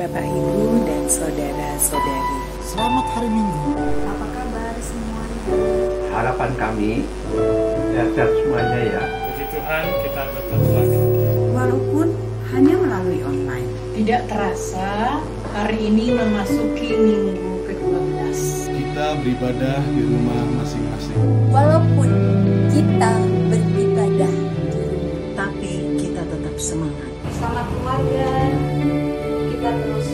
Bapak, Ibu, dan saudara-saudari. Selamat hari Minggu. Apa kabar semuanya? Harapan kami sehat semuanya ya. Puji Tuhan, kita bertemu lagi. Walaupun hanya melalui online. Tidak terasa hari ini memasuki minggu ke-12. Kita beribadah di rumah masing-masing. Walaupun kita beribadah di rumah, Tapi kita tetap semangat. bersama keluarga, kita terus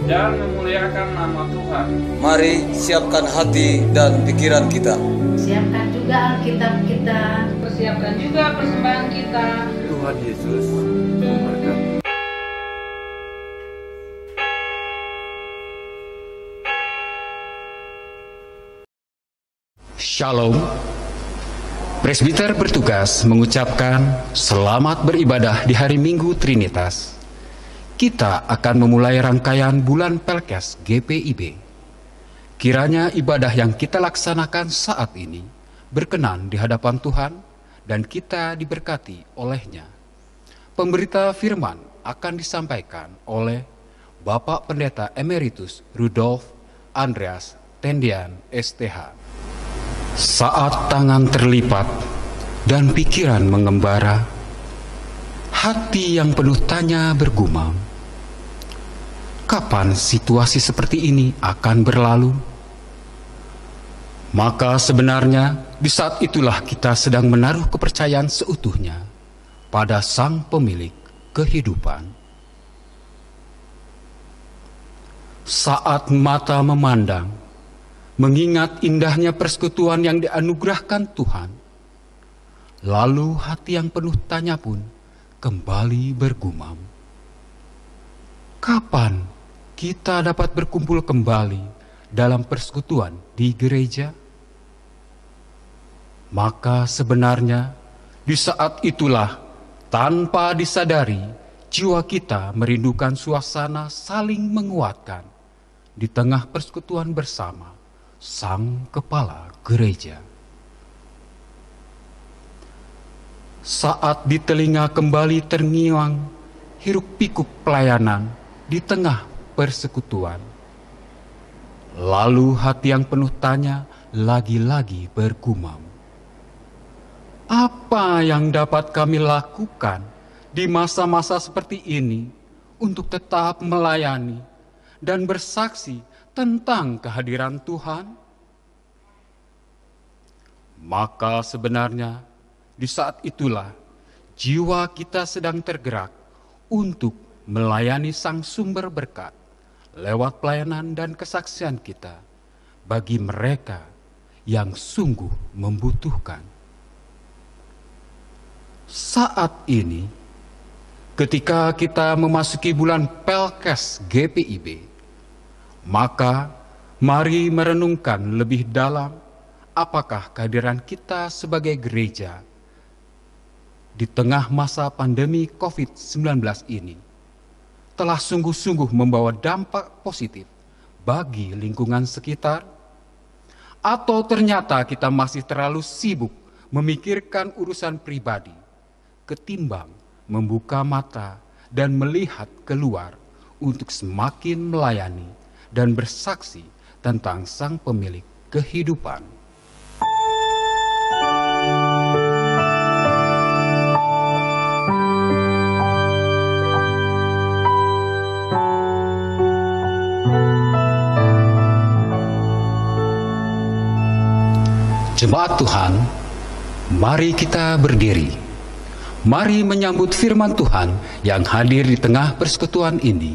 Dan memuliakan nama Tuhan. Mari siapkan hati dan pikiran kita. Siapkan juga Alkitab kita. Persiapkan juga persembahan kita. Tuhan Yesus memberkati. Shalom. Presbiter bertugas mengucapkan selamat beribadah di hari Minggu Trinitas. Kita akan memulai rangkaian bulan Pelkes GPIB. Kiranya ibadah yang kita laksanakan saat ini berkenan di hadapan Tuhan dan kita diberkati olehnya. Pemberita firman akan disampaikan oleh Bapak Pendeta Emeritus Rudolf Andreas Tendian STH. Saat tangan terlipat dan pikiran mengembara, hati yang penuh tanya bergumam, kapan situasi seperti ini akan berlalu? Maka sebenarnya di saat itulah kita sedang menaruh kepercayaan seutuhnya pada Sang Pemilik kehidupan. Saat mata memandang, mengingat indahnya persekutuan yang dianugerahkan Tuhan, lalu hati yang penuh tanya pun kembali bergumam. Kapan kita dapat berkumpul kembali dalam persekutuan di gereja? Maka sebenarnya di saat itulah tanpa disadari jiwa kita merindukan suasana saling menguatkan di tengah persekutuan bersama Sang Kepala Gereja. Saat di telinga kembali terngiang hiruk pikuk pelayanan di tengah persekutuan, lalu hati yang penuh tanya lagi-lagi bergumam, apa yang dapat kami lakukan di masa-masa seperti ini untuk tetap melayani dan bersaksi tentang kehadiran Tuhan? Maka sebenarnya di saat itulah jiwa kita sedang tergerak untuk melayani Sang Sumber Berkat lewat pelayanan dan kesaksian kita bagi mereka yang sungguh membutuhkan. Saat ini, ketika kita memasuki bulan Pelkes GPIB, maka mari merenungkan lebih dalam apakah kehadiran kita sebagai gereja di tengah masa pandemi COVID-19 ini telah sungguh-sungguh membawa dampak positif bagi lingkungan sekitar, atau ternyata kita masih terlalu sibuk memikirkan urusan pribadi ketimbang membuka mata dan melihat keluar untuk semakin melayani dan bersaksi tentang Sang Pemilik kehidupan. Jemaat Tuhan, mari kita berdiri. Mari menyambut firman Tuhan yang hadir di tengah persekutuan ini.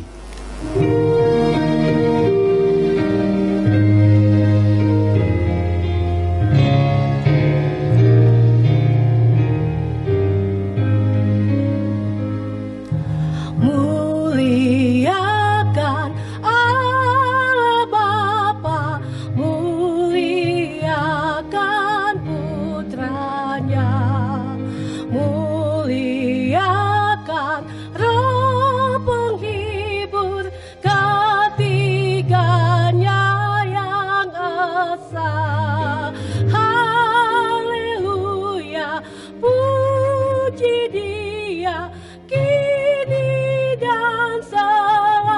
Puji Dia kini dan selalu.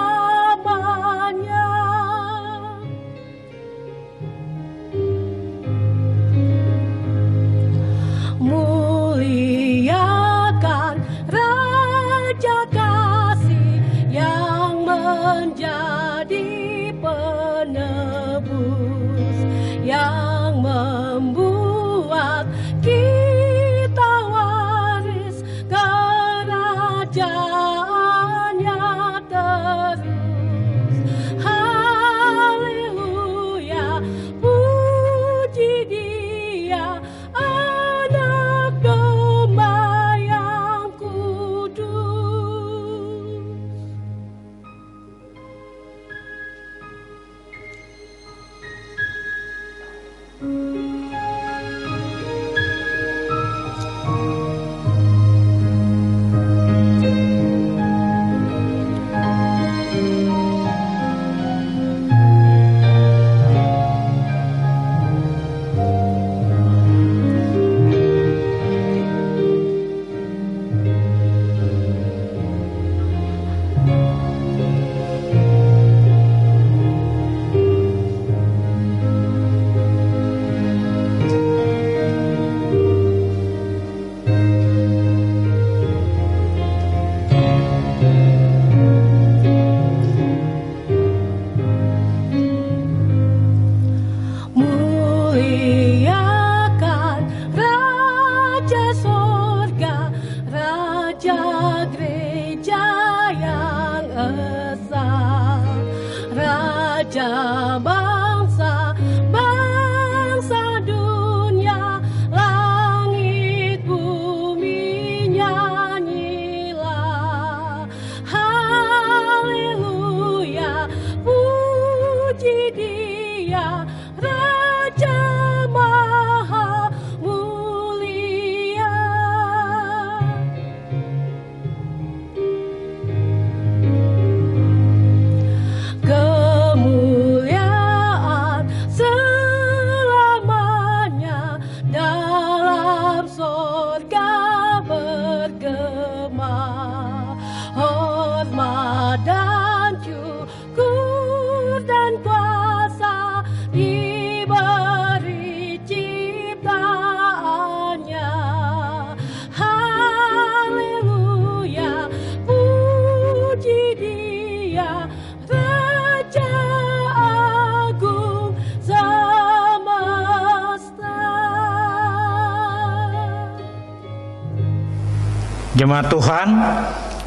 Jemaat Tuhan,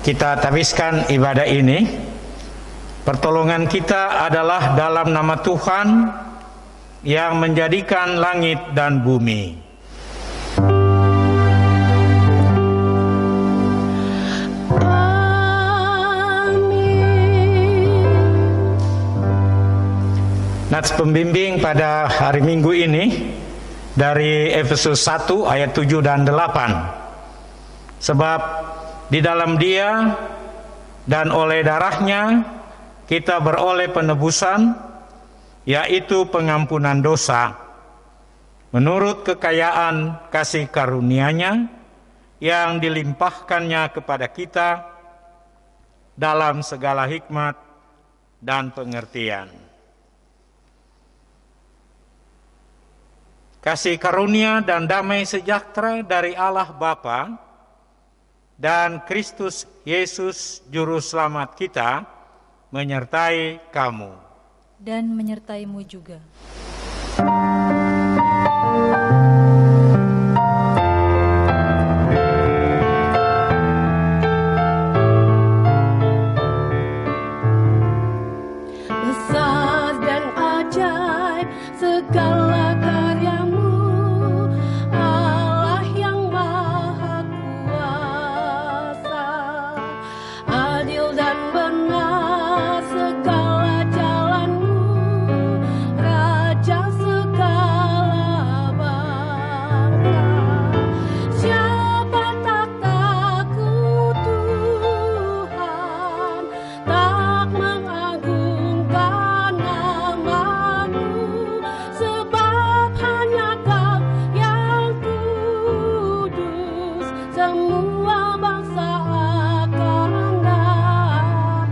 kita habiskan ibadah ini. Pertolongan kita adalah dalam nama Tuhan yang menjadikan langit dan bumi. Nats pembimbing pada hari Minggu ini dari Efesus 1 ayat 7 dan 8. Sebab di dalam Dia dan oleh darahnya kita beroleh penebusan, yaitu pengampunan dosa, menurut kekayaan kasih karunia-Nya yang dilimpahkannya kepada kita dalam segala hikmat dan pengertian. Kasih karunia dan damai sejahtera dari Allah Bapa dan Kristus Yesus Juru Selamat kita menyertai kamu. Dan menyertaimu juga. Besar dan ajaib segala karyamu, Allah yang Maha Kuasa. Adil dan benar segala jalanmu, Raja segala bangsa. Siapa tak takut Tuhan, tak mengagungkan nama-Mu, sebab hanya Kau yang kudus, semua bangsa akan datang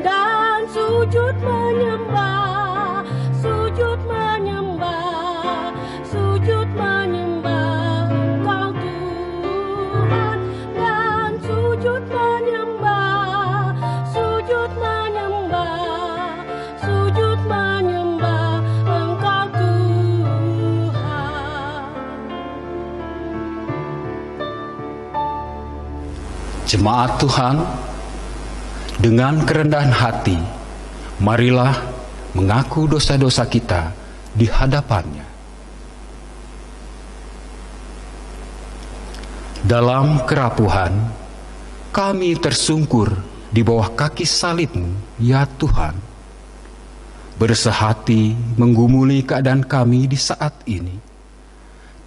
dan sujud menyembah, sujud menyembah, sujud menyembah Engkau Tuhan, dan sujud menyembah, sujud menyembah, sujud menyembah Engkau Tuhan. Jemaat Tuhan, dengan kerendahan hati, marilah mengaku dosa-dosa kita di hadapan-Nya. Dalam kerapuhan, kami tersungkur di bawah kaki salib-Mu, ya Tuhan. Bersehati menggumuli keadaan kami di saat ini,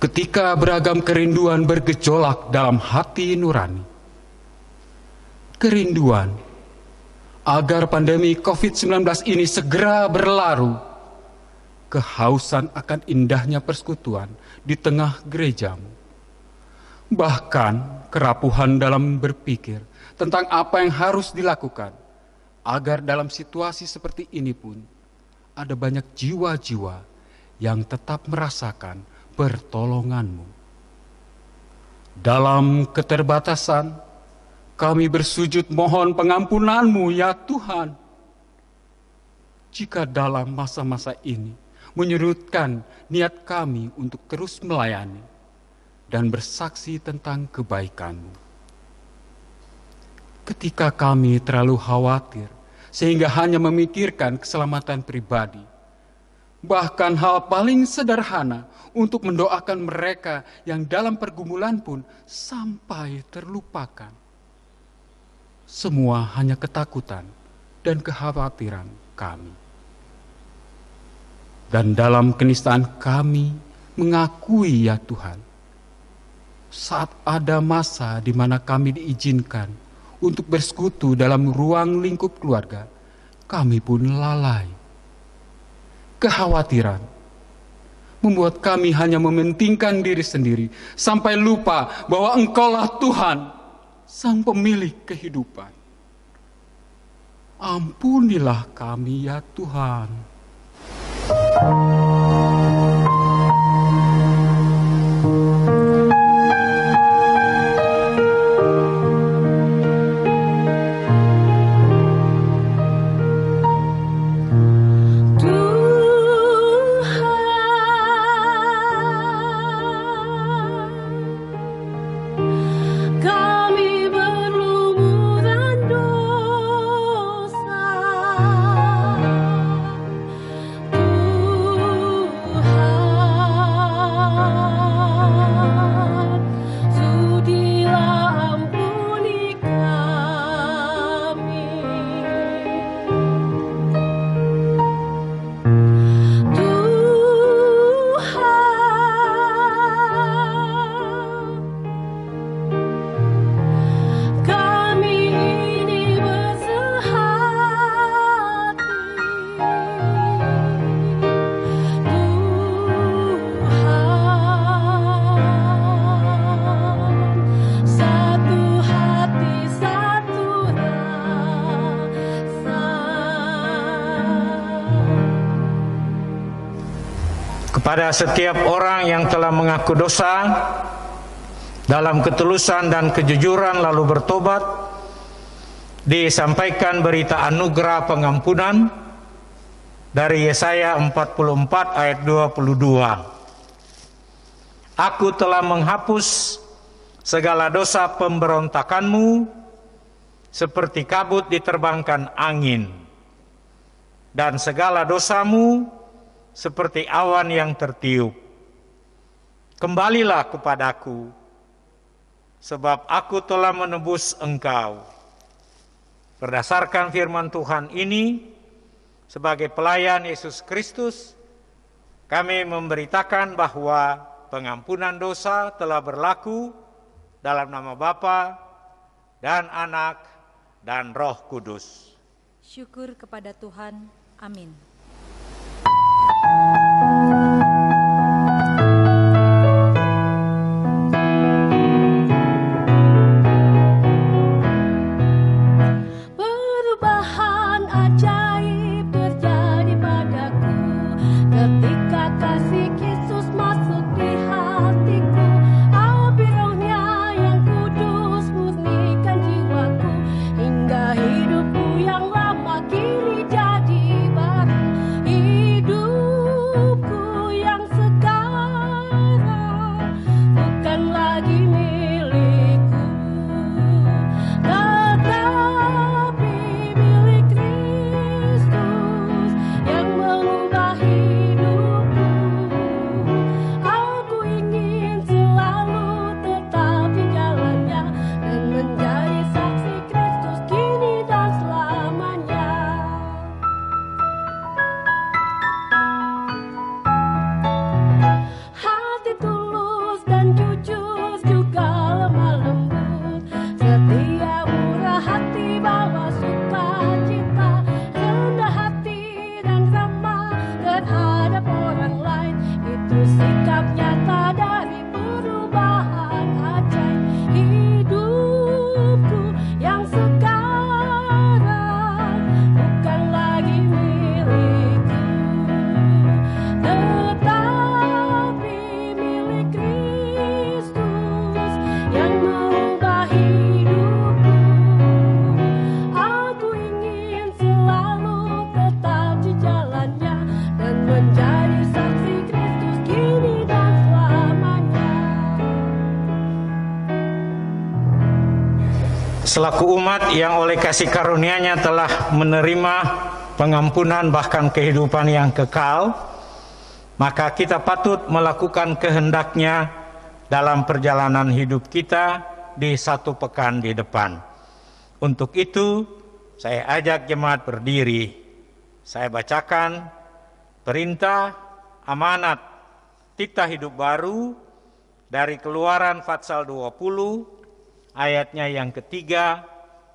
ketika beragam kerinduan bergejolak dalam hati nurani. Kerinduan agar pandemi COVID-19 ini segera berlalu, kehausan akan indahnya persekutuan di tengah gereja-Mu, bahkan kerapuhan dalam berpikir tentang apa yang harus dilakukan agar dalam situasi seperti ini pun ada banyak jiwa-jiwa yang tetap merasakan pertolongan-Mu. Dalam keterbatasan, kami bersujud mohon pengampunan-Mu, ya Tuhan. Jika dalam masa-masa ini menyurutkan niat kami untuk terus melayani dan bersaksi tentang kebaikan-Mu. Ketika kami terlalu khawatir sehingga hanya memikirkan keselamatan pribadi, bahkan hal paling sederhana untuk mendoakan mereka yang dalam pergumulan pun sampai terlupakan. Semua hanya ketakutan dan kekhawatiran kami. Dan dalam kenistaan kami mengakui, ya Tuhan, saat ada masa di mana kami diizinkan untuk bersekutu dalam ruang lingkup keluarga, kami pun lalai. Kekhawatiran membuat kami hanya mementingkan diri sendiri sampai lupa bahwa Engkaulah Tuhan, Sang pemilik kehidupan. Ampunilah kami, ya Tuhan. Kami kepada setiap orang yang telah mengaku dosa dalam ketulusan dan kejujuran lalu bertobat, disampaikan berita anugerah pengampunan dari Yesaya 44 ayat 22. Aku telah menghapus segala dosa pemberontakanmu seperti kabut diterbangkan angin, dan segala dosamu seperti awan yang tertiup. Kembalilah kepadaku, sebab aku telah menebus engkau. Berdasarkan firman Tuhan ini, sebagai pelayan Yesus Kristus, kami memberitakan bahwa pengampunan dosa telah berlaku dalam nama Bapa dan Anak dan Roh Kudus. Syukur kepada Tuhan. Amin. Perubahan ajaib terjadi padaku ketika kasih Yesus masuk di hatiku. Api rohnya yang kudus murnikan jiwaku, hingga hidupku yang lama kini jadi baru. Hidupku yang sekarang bukan lagi milikku, tetapi milik Kristus yang mengubah hidupku. Aku ingin selalu tetap di jalannya dan menjadi saksi Kristus kini dan selamanya. Hati tulus dan jujur juga lemah lembut, setia murah hati bawa sukacita, rendah hati dan ramah terhadap orang lain. Itu sikap nyata dari perubahan ajaib. Hidupku yang sekarang bukan lagi milikku, tetapi milik Kristus yang mengubah hidupku. Aku ingin selalu tetap di jalannya dan menjadi saksi Kristus kini dan selamanya. Selaku umat yang oleh kasih karunia-Nya telah menerima pengampunan bahkan kehidupan yang kekal, maka kita patut melakukan kehendak-Nya dalam perjalanan hidup kita di satu pekan di depan. Untuk itu, saya ajak jemaat berdiri. Saya bacakan perintah amanat titah hidup baru dari Keluaran pasal 20 ayatnya yang ketiga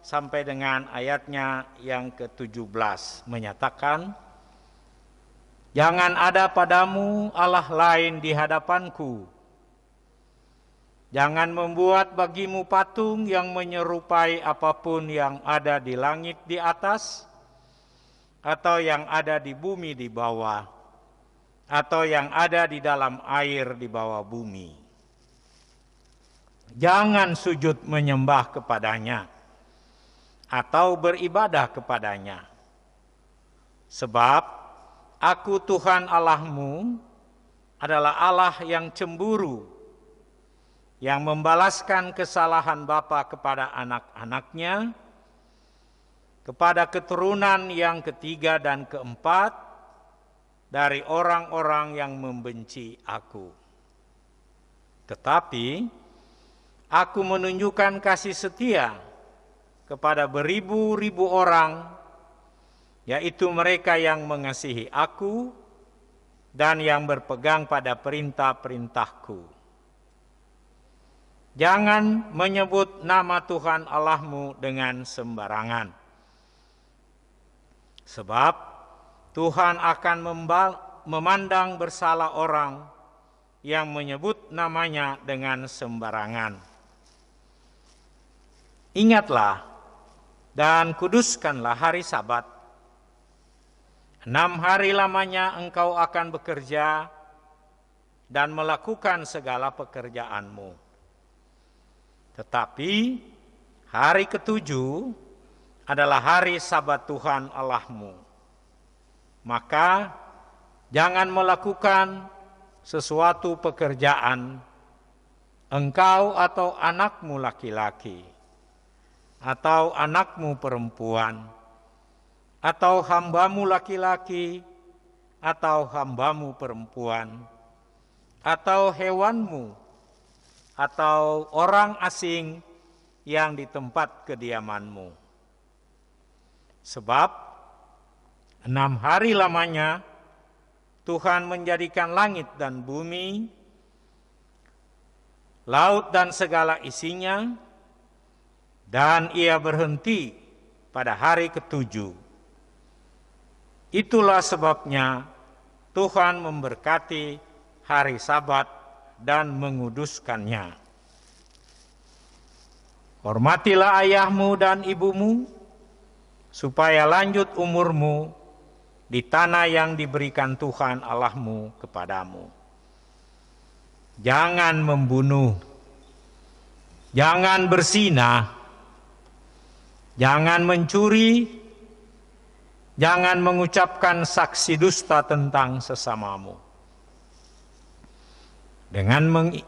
sampai dengan ayatnya yang ke-17 menyatakan, jangan ada padamu Allah lain di hadapanku. Jangan membuat bagimu patung yang menyerupai apapun yang ada di langit di atas, atau yang ada di bumi di bawah, atau yang ada di dalam air di bawah bumi. Jangan sujud menyembah kepadanya atau beribadah kepadanya. Sebab aku Tuhan Allahmu adalah Allah yang cemburu, yang membalaskan kesalahan bapa kepada anak-anaknya, kepada keturunan yang ketiga dan keempat dari orang-orang yang membenci aku. Tetapi aku menunjukkan kasih setia kepada beribu-ribu orang, yaitu mereka yang mengasihi aku dan yang berpegang pada perintah-perintahku. Jangan menyebut nama Tuhan Allahmu dengan sembarangan, sebab Tuhan akan memandang bersalah orang yang menyebut namanya dengan sembarangan. Ingatlah dan kuduskanlah hari Sabat. 6 hari lamanya engkau akan bekerja dan melakukan segala pekerjaanmu. Tetapi hari ketujuh adalah hari Sabat Tuhan Allahmu. Maka jangan melakukan sesuatu pekerjaan, engkau atau anakmu laki-laki, atau anakmu perempuan, atau hambamu laki-laki, atau hambamu perempuan, atau hewanmu, atau orang asing yang di tempat kediamanmu. Sebab 6 hari lamanya Tuhan menjadikan langit dan bumi, laut dan segala isinya, dan ia berhenti pada hari ketujuh. Itulah sebabnya Tuhan memberkati hari Sabat dan menguduskannya. Hormatilah ayahmu dan ibumu, supaya lanjut umurmu di tanah yang diberikan Tuhan Allahmu kepadamu. Jangan membunuh, jangan berzinah, jangan mencuri, jangan mengucapkan saksi dusta tentang sesamamu.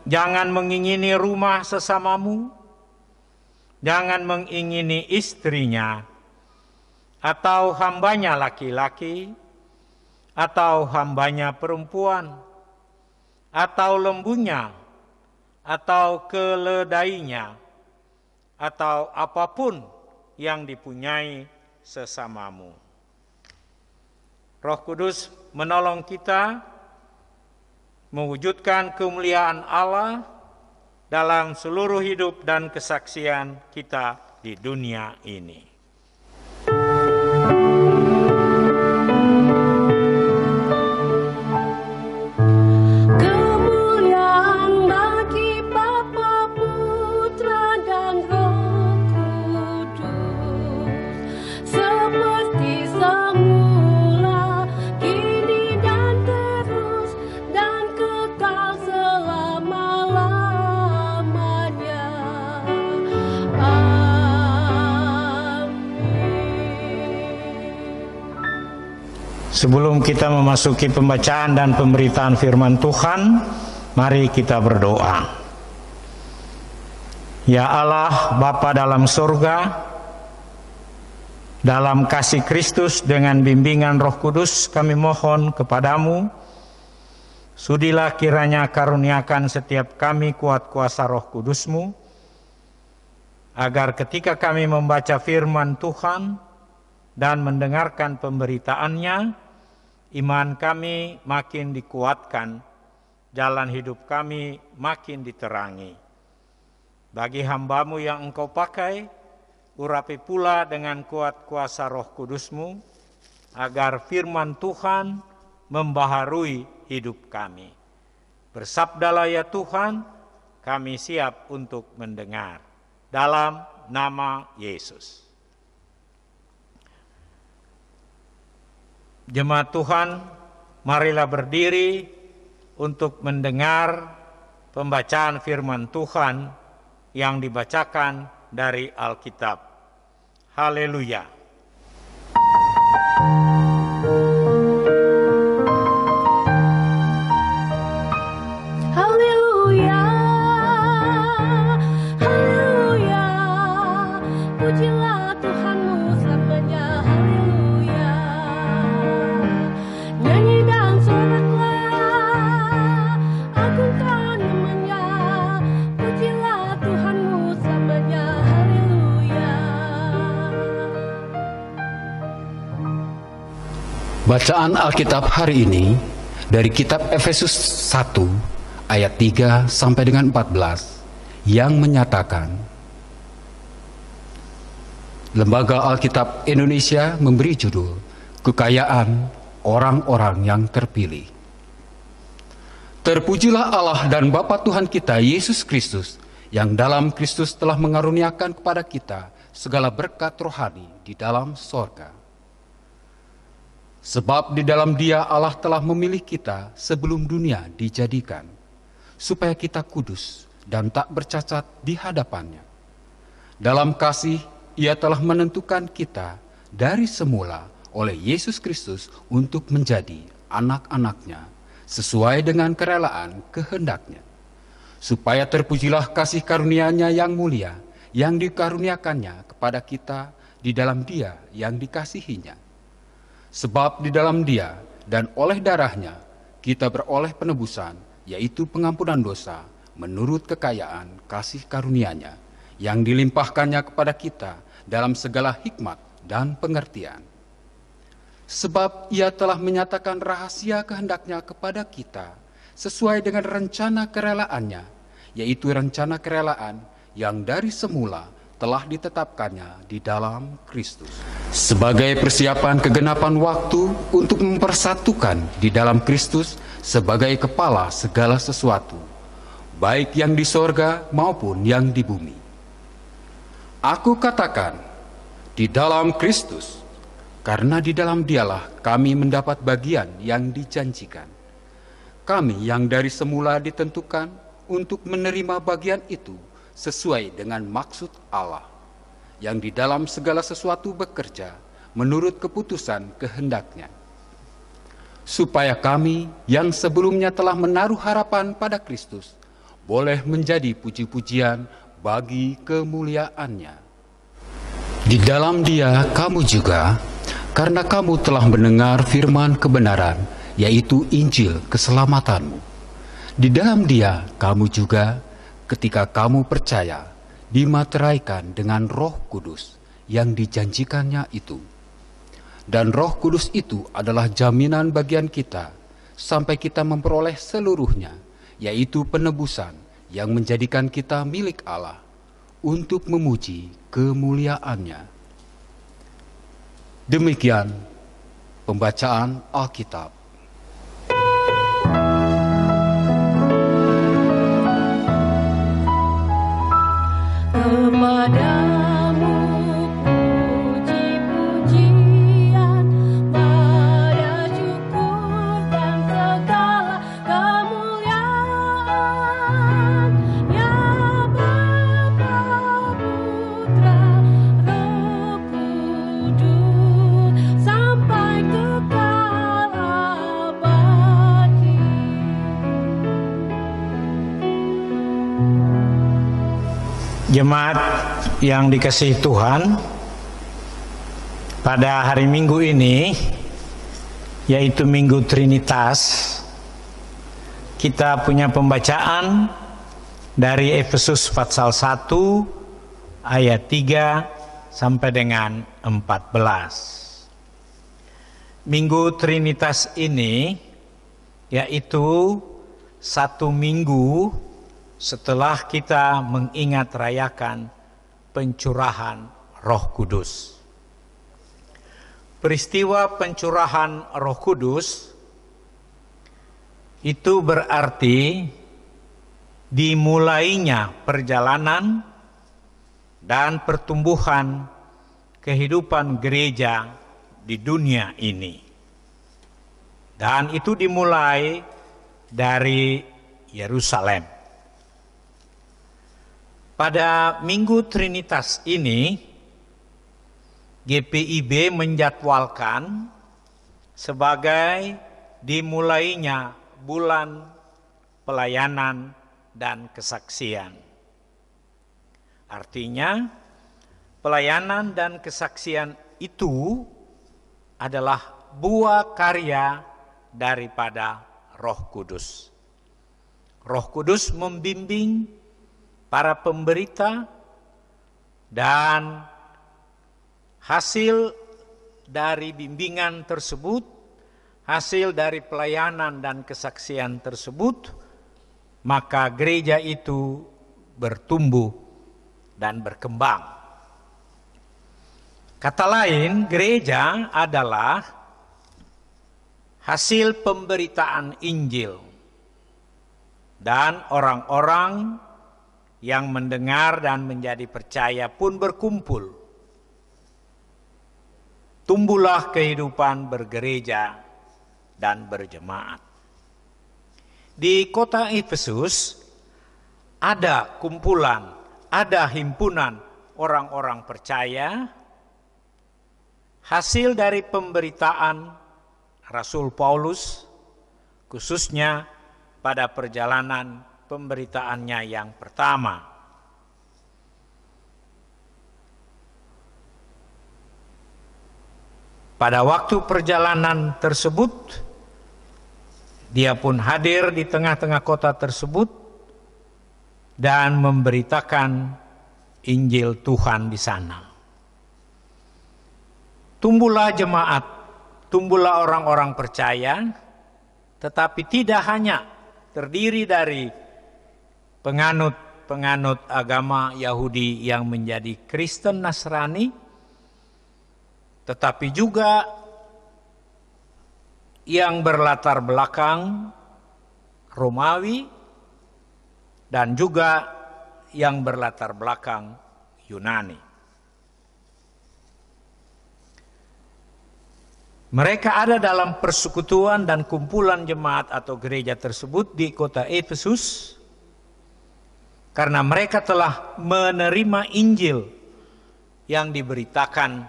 Jangan mengingini rumah sesamamu, jangan mengingini istrinya, atau hambanya laki-laki, atau hambanya perempuan, atau lembunya, atau keledainya, atau apapun yang dipunyai sesamamu. Roh Kudus menolong kita mewujudkan kemuliaan Allah dalam seluruh hidup dan kesaksian kita di dunia ini. Kemuliaan bagi Bapa, Putra, dan Roh Kudus, seperti semula, kini dan terus, dan kekal selama-lamanya. Sebelum kita memasuki pembacaan dan pemberitaan firman Tuhan, mari kita berdoa. Ya Allah, Bapa dalam surga, dalam kasih Kristus dengan bimbingan Roh Kudus, kami mohon kepadamu, sudilah kiranya karuniakan setiap kami kuat kuasa Roh Kudus-Mu, agar ketika kami membaca firman Tuhan dan mendengarkan pemberitaannya, iman kami makin dikuatkan, jalan hidup kami makin diterangi. Bagi hamba-Mu yang Engkau pakai, urapi pula dengan kuat kuasa Roh Kudus-Mu, agar firman Tuhan membaharui hidup kami. Bersabdalah ya Tuhan, kami siap untuk mendengar. Dalam nama Yesus. Jemaat Tuhan, marilah berdiri untuk mendengar pembacaan firman Tuhan yang dibacakan dari Alkitab. Haleluya. Haleluya, haleluya, pujilah Tuhanmu selamanya. Haleluya, nyanyi dan soraklah, agungkan namanya. Pujilah Tuhanmu selamanya. Haleluya. Bacaan Alkitab hari ini dari kitab Efesus 1 ayat 3 sampai dengan 14 yang menyatakan, Lembaga Alkitab Indonesia memberi judul Kekayaan Orang-orang yang Terpilih. Terpujilah Allah dan Bapa Tuhan kita Yesus Kristus, yang dalam Kristus telah mengaruniakan kepada kita segala berkat rohani di dalam sorga. Sebab di dalam Dia Allah telah memilih kita sebelum dunia dijadikan, supaya kita kudus dan tak bercacat di hadapannya. Dalam kasih, Ia telah menentukan kita dari semula oleh Yesus Kristus untuk menjadi anak-anak-Nya, sesuai dengan kerelaan kehendak-Nya, supaya terpujilah kasih karunia-Nya yang mulia, yang dikaruniakannya kepada kita di dalam Dia yang dikasihinya. Sebab di dalam Dia dan oleh darah-Nya, kita beroleh penebusan, yaitu pengampunan dosa, menurut kekayaan kasih karunia-Nya, yang dilimpahkannya kepada kita dalam segala hikmat dan pengertian. Sebab Ia telah menyatakan rahasia kehendak-Nya kepada kita, sesuai dengan rencana kerelaannya, yaitu rencana kerelaan yang dari semula telah ditetapkannya di dalam Kristus, sebagai persiapan kegenapan waktu untuk mempersatukan di dalam Kristus sebagai kepala segala sesuatu, baik yang di sorga maupun yang di bumi. Aku katakan, di dalam Kristus, karena di dalam Dialah kami mendapat bagian yang dijanjikan. Kami yang dari semula ditentukan untuk menerima bagian itu sesuai dengan maksud Allah, yang di dalam segala sesuatu bekerja menurut keputusan kehendak-Nya, supaya kami yang sebelumnya telah menaruh harapan pada Kristus boleh menjadi puji-pujian bagi kemuliaan-Nya. Di dalam Dia kamu juga, karena kamu telah mendengar firman kebenaran, yaitu Injil keselamatanmu. Di dalam Dia kamu juga, ketika kamu percaya, dimateraikan dengan Roh Kudus yang dijanjikannya itu. Dan Roh Kudus itu adalah jaminan bagian kita, sampai kita memperoleh seluruhnya, yaitu penebusan yang menjadikan kita milik Allah, untuk memuji kemuliaan-Nya. Demikian pembacaan Alkitab. Kepadamu puji-pujian, pada syukur dan segala kemuliaan, ya Bapa, Putra, Roh Kudus, sampai kekal abadi. Jemaat yang dikasihi Tuhan, pada hari Minggu ini, yaitu Minggu Trinitas, kita punya pembacaan dari Efesus pasal 1 ayat 3 sampai dengan 14. Minggu Trinitas ini yaitu satu minggu setelah kita mengingat rayakan pencurahan Roh Kudus. Peristiwa pencurahan Roh Kudus itu berarti dimulainya perjalanan dan pertumbuhan kehidupan gereja di dunia ini. Dan itu dimulai dari Yerusalem. Pada Minggu Trinitas ini, GPIB menjadwalkan sebagai dimulainya bulan pelayanan dan kesaksian. Artinya, pelayanan dan kesaksian itu adalah buah karya daripada Roh Kudus. Roh Kudus membimbing para pemberita, dan hasil dari bimbingan tersebut, hasil dari pelayanan dan kesaksian tersebut, maka gereja itu bertumbuh dan berkembang. Kata lain, gereja adalah hasil pemberitaan Injil, dan orang-orang yang mendengar dan menjadi percaya pun berkumpul. Tumbuhlah kehidupan bergereja dan berjemaat. di kota Efesus ada kumpulan, ada himpunan orang-orang percaya, hasil dari pemberitaan Rasul Paulus, khususnya pada perjalanan pemberitaannya yang pertama. Pada waktu perjalanan tersebut, dia pun hadir di tengah-tengah kota tersebut dan memberitakan Injil Tuhan di sana. Tumbuhlah jemaat, tumbuhlah orang-orang percaya, tetapi tidak hanya terdiri dari penganut agama Yahudi yang menjadi Kristen Nasrani, tetapi juga yang berlatar belakang Romawi dan juga yang berlatar belakang Yunani. Mereka ada dalam persekutuan dan kumpulan jemaat atau gereja tersebut di kota Efesus karena mereka telah menerima Injil yang diberitakan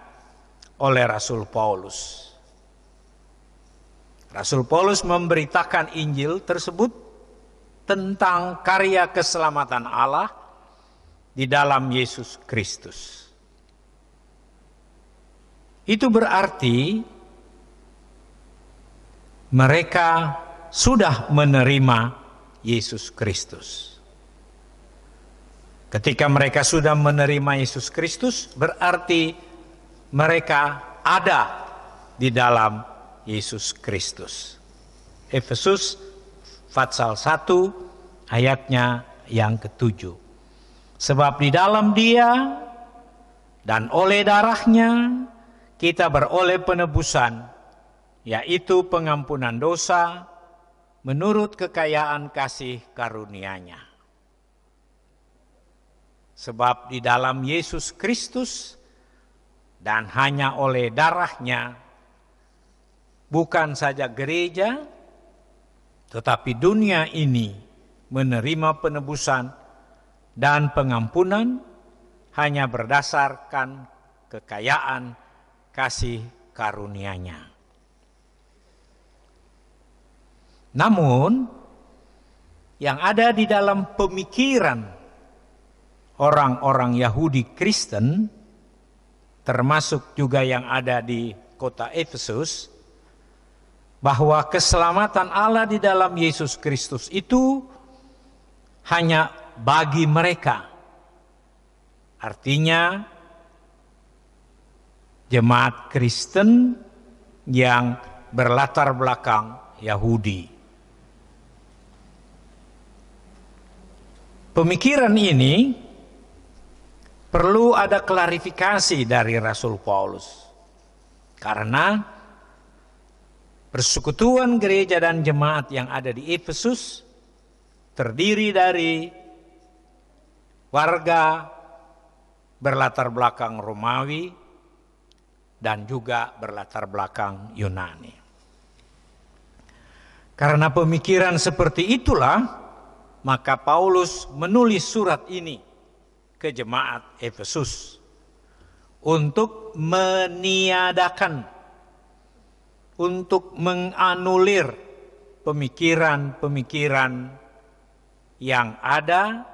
oleh Rasul Paulus. Rasul Paulus memberitakan Injil tersebut tentang karya keselamatan Allah di dalam Yesus Kristus. Itu berarti mereka sudah menerima Yesus Kristus. Ketika mereka sudah menerima Yesus Kristus, berarti mereka ada di dalam Yesus Kristus. Efesus pasal 1 ayatnya yang ke-7. Sebab di dalam Dia dan oleh darahnya kita beroleh penebusan, yaitu pengampunan dosa menurut kekayaan kasih karunia-Nya. Sebab di dalam Yesus Kristus dan hanya oleh darahnya, bukan saja gereja, tetapi dunia ini menerima penebusan dan pengampunan hanya berdasarkan kekayaan kasih karunia-Nya. Namun, yang ada di dalam pemikiran orang-orang Yahudi Kristen, termasuk juga yang ada di kota Efesus, bahwa keselamatan Allah di dalam Yesus Kristus itu hanya bagi mereka. Artinya jemaat Kristen yang berlatar belakang Yahudi. Pemikiran ini perlu ada klarifikasi dari Rasul Paulus. Karena persekutuan gereja dan jemaat yang ada di Efesus terdiri dari warga berlatar belakang Romawi dan juga berlatar belakang Yunani. Karena pemikiran seperti itulah, maka Paulus menulis surat ini ke jemaat Efesus untuk meniadakan, untuk menganulir pemikiran-pemikiran yang ada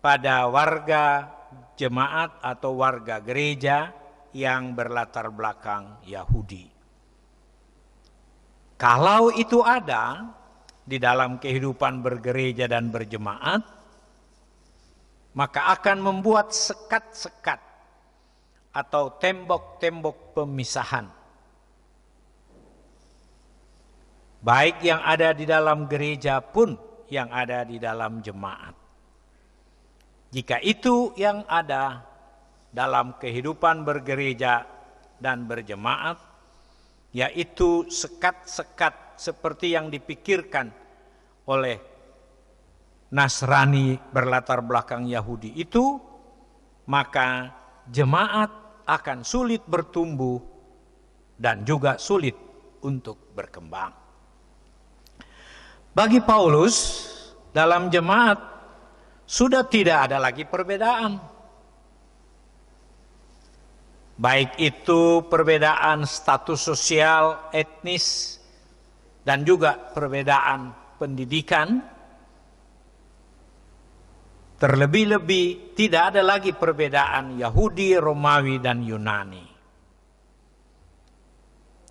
pada warga jemaat atau warga gereja yang berlatar belakang Yahudi. Kalau itu ada di dalam kehidupan bergereja dan berjemaat, maka akan membuat sekat-sekat atau tembok-tembok pemisahan. Baik yang ada di dalam gereja pun yang ada di dalam jemaat. Jika itu yang ada dalam kehidupan bergereja dan berjemaat, yaitu sekat-sekat seperti yang dipikirkan oleh Nasrani berlatar belakang Yahudi itu, maka jemaat akan sulit bertumbuh dan juga sulit untuk berkembang. Bagi Paulus, dalam jemaat sudah tidak ada lagi perbedaan. Baik itu perbedaan status sosial, etnis, dan juga perbedaan pendidikan. Terlebih-lebih tidak ada lagi perbedaan Yahudi, Romawi, dan Yunani.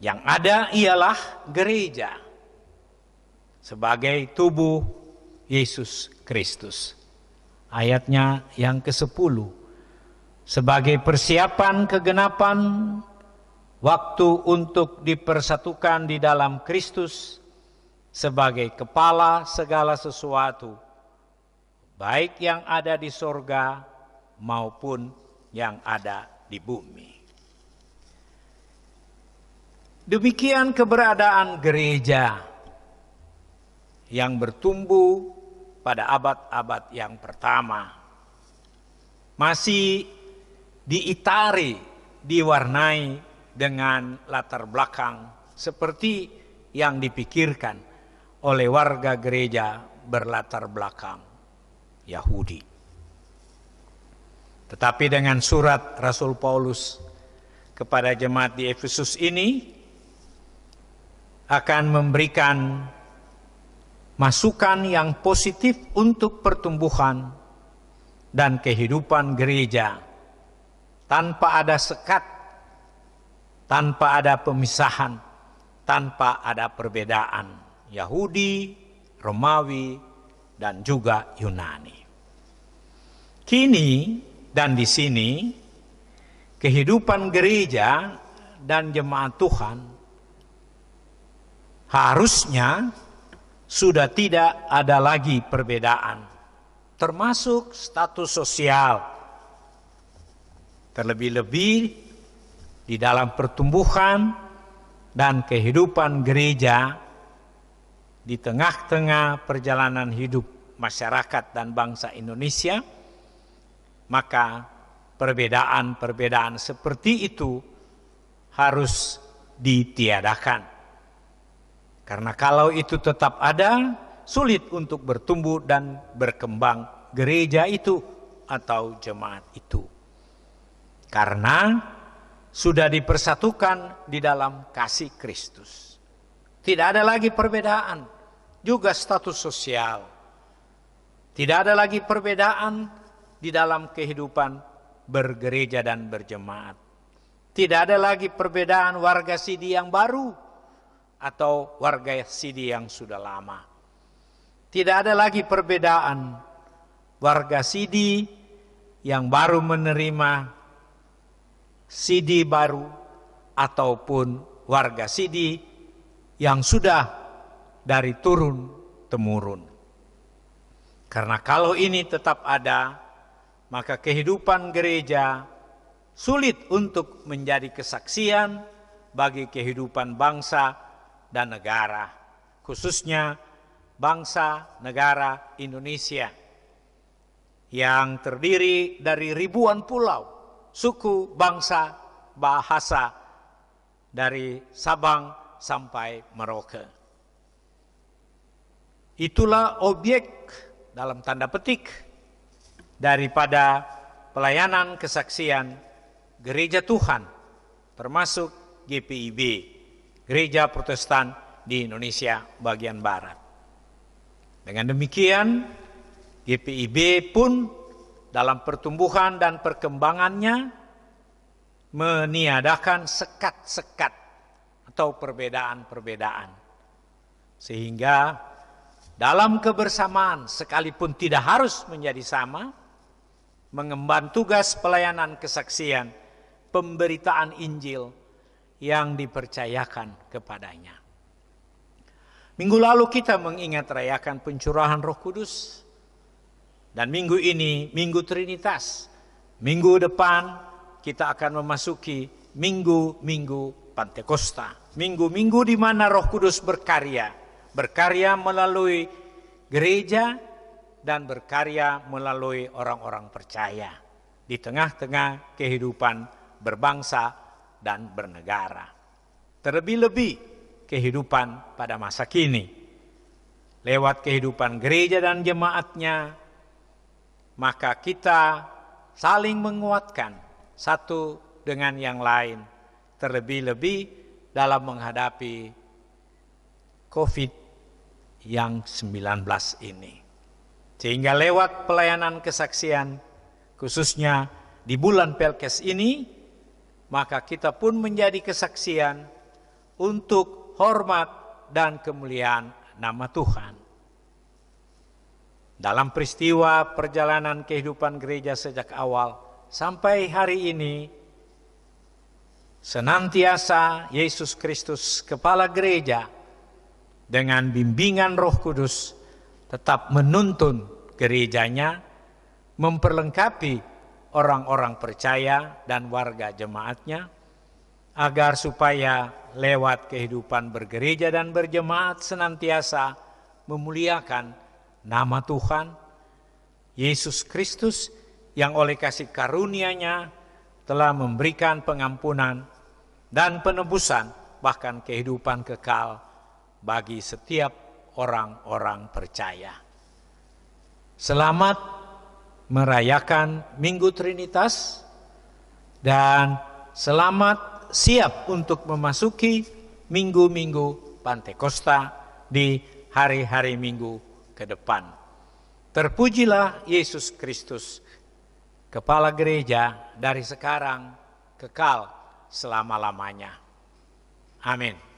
Yang ada ialah gereja sebagai tubuh Yesus Kristus. Ayatnya yang ke-10. Sebagai persiapan kegenapan waktu untuk dipersatukan di dalam Kristus sebagai kepala segala sesuatu, baik yang ada di sorga maupun yang ada di bumi. Demikian keberadaan gereja yang bertumbuh pada abad-abad yang pertama. Masih diitari, diwarnai dengan latar belakang seperti yang dipikirkan oleh warga gereja berlatar belakang Yahudi. Tetapi dengan surat Rasul Paulus kepada jemaat di Efesus ini akan memberikan masukan yang positif untuk pertumbuhan dan kehidupan gereja tanpa ada sekat, tanpa ada pemisahan, tanpa ada perbedaan Yahudi, Romawi, dan juga Yunani. Kini dan di sini kehidupan gereja dan jemaat Tuhan harusnya sudah tidak ada lagi perbedaan, termasuk status sosial. Terlebih-lebih di dalam pertumbuhan dan kehidupan gereja di tengah-tengah perjalanan hidup masyarakat dan bangsa Indonesia, maka perbedaan-perbedaan seperti itu harus ditiadakan. Karena kalau itu tetap ada, sulit untuk bertumbuh dan berkembang gereja itu atau jemaat itu. Karena sudah dipersatukan di dalam kasih Kristus. Tidak ada lagi perbedaan, juga status sosial. Tidak ada lagi perbedaan di dalam kehidupan bergereja dan berjemaat. Tidak ada lagi perbedaan warga Sidi yang baru atau warga Sidi yang sudah lama. Tidak ada lagi perbedaan warga Sidi yang baru menerima Sidi baru ataupun warga Sidi yang sudah dari turun temurun. Karena kalau ini tetap ada, maka kehidupan gereja sulit untuk menjadi kesaksian bagi kehidupan bangsa dan negara, khususnya bangsa negara Indonesia yang terdiri dari ribuan pulau, suku, bangsa, bahasa dari Sabang sampai Merauke. Itulah objek dalam tanda petik daripada pelayanan kesaksian gereja Tuhan, termasuk GPIB, Gereja Protestan di Indonesia bagian Barat. Dengan demikian, GPIB pun dalam pertumbuhan dan perkembangannya meniadakan sekat-sekat atau perbedaan-perbedaan. Sehingga dalam kebersamaan sekalipun tidak harus menjadi sama, mengemban tugas pelayanan kesaksian, pemberitaan Injil yang dipercayakan kepadanya. Minggu lalu kita mengingat rayakan pencurahan Roh Kudus. Dan minggu ini, Minggu Trinitas. Minggu depan kita akan memasuki Minggu-Minggu Pantekosta. Minggu-minggu di mana Roh Kudus berkarya. Berkarya melalui gereja dan berkarya melalui orang-orang percaya. Di tengah-tengah kehidupan berbangsa dan bernegara. Terlebih-lebih kehidupan pada masa kini. lewat kehidupan gereja dan jemaatnya, maka kita saling menguatkan satu dengan yang lain, terlebih-lebih dalam menghadapi COVID-19 ini. Sehingga lewat pelayanan kesaksian, khususnya di bulan Pelkes ini, maka kita pun menjadi kesaksian untuk hormat dan kemuliaan nama Tuhan. Dalam peristiwa perjalanan kehidupan gereja sejak awal sampai hari ini, senantiasa Yesus Kristus, Kepala Gereja, dengan bimbingan Roh Kudus, tetap menuntun gerejanya, memperlengkapi orang-orang percaya dan warga jemaatnya, agar supaya lewat kehidupan bergereja dan berjemaat senantiasa memuliakan nama Tuhan, Yesus Kristus, yang oleh kasih karunia-Nya telah memberikan pengampunan dan penebusan, bahkan kehidupan kekal bagi setiap orang-orang percaya. Selamat merayakan Minggu Trinitas dan selamat siap untuk memasuki minggu-minggu Pantekosta di hari-hari Minggu ke depan. Terpujilah Yesus Kristus, Kepala Gereja, dari sekarang kekal selama-lamanya. Amin.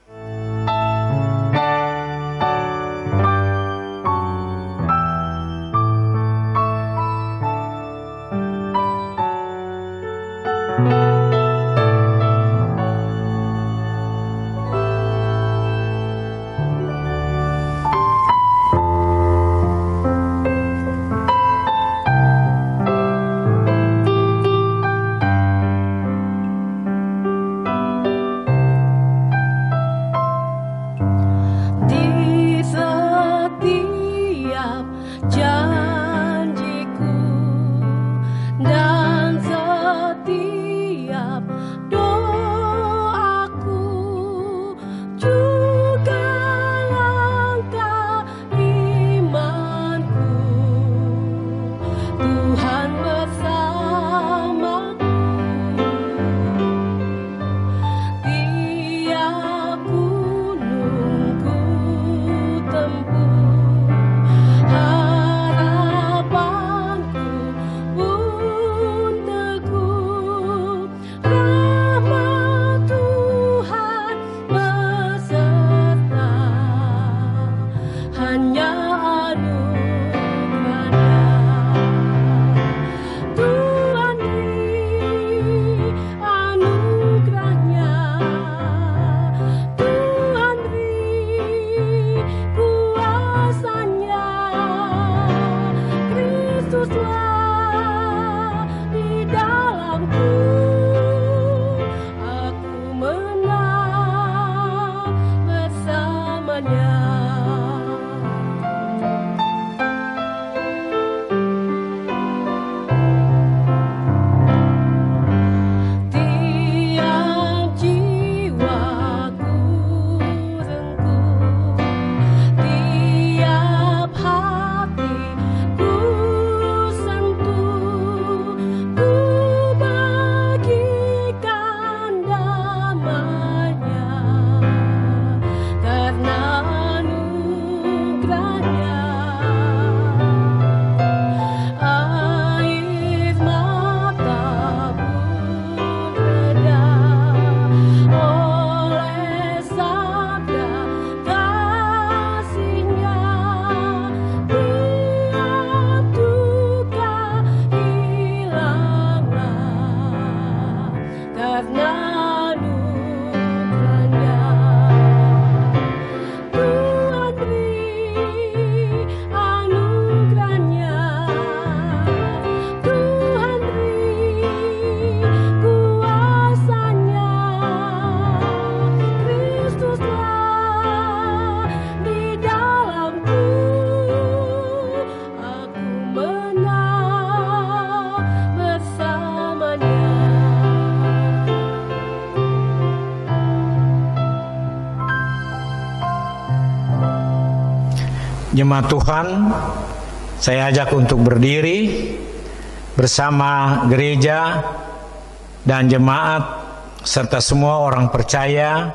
hanya anugerah-Nya. Jemaat Tuhan, saya ajak untuk berdiri bersama gereja dan jemaat serta semua orang percaya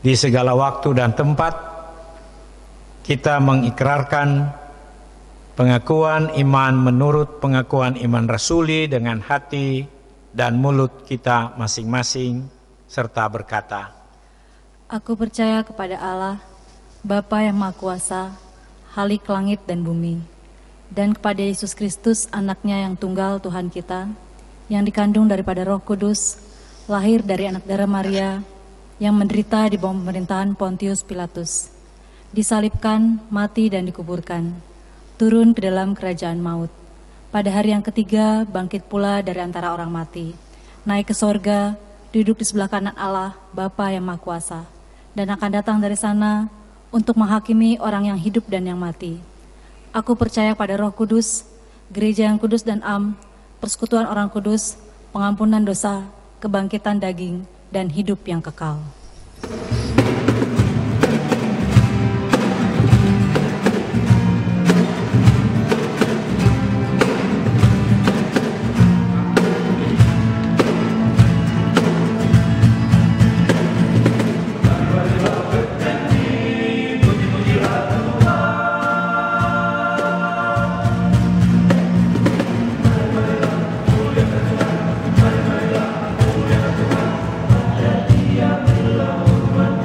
di segala waktu dan tempat. Kita mengikrarkan pengakuan iman menurut pengakuan iman rasuli dengan hati dan mulut kita masing-masing serta berkata, Aku percaya kepada Allah, Bapa yang Maha Kuasa, Khalik langit dan bumi, dan kepada Yesus Kristus, anaknya yang tunggal Tuhan kita, yang dikandung daripada Roh Kudus, lahir dari anak darah Maria, yang menderita di bawah pemerintahan Pontius Pilatus, disalibkan, mati dan dikuburkan, turun ke dalam kerajaan maut. Pada hari yang ketiga, bangkit pula dari antara orang mati, naik ke sorga, duduk di sebelah kanan Allah, Bapa yang Maha Kuasa, dan akan datang dari sana untuk menghakimi orang yang hidup dan yang mati. Aku percaya pada Roh Kudus, gereja yang kudus dan am, persekutuan orang kudus, pengampunan dosa, kebangkitan daging, dan hidup yang kekal. Dia belum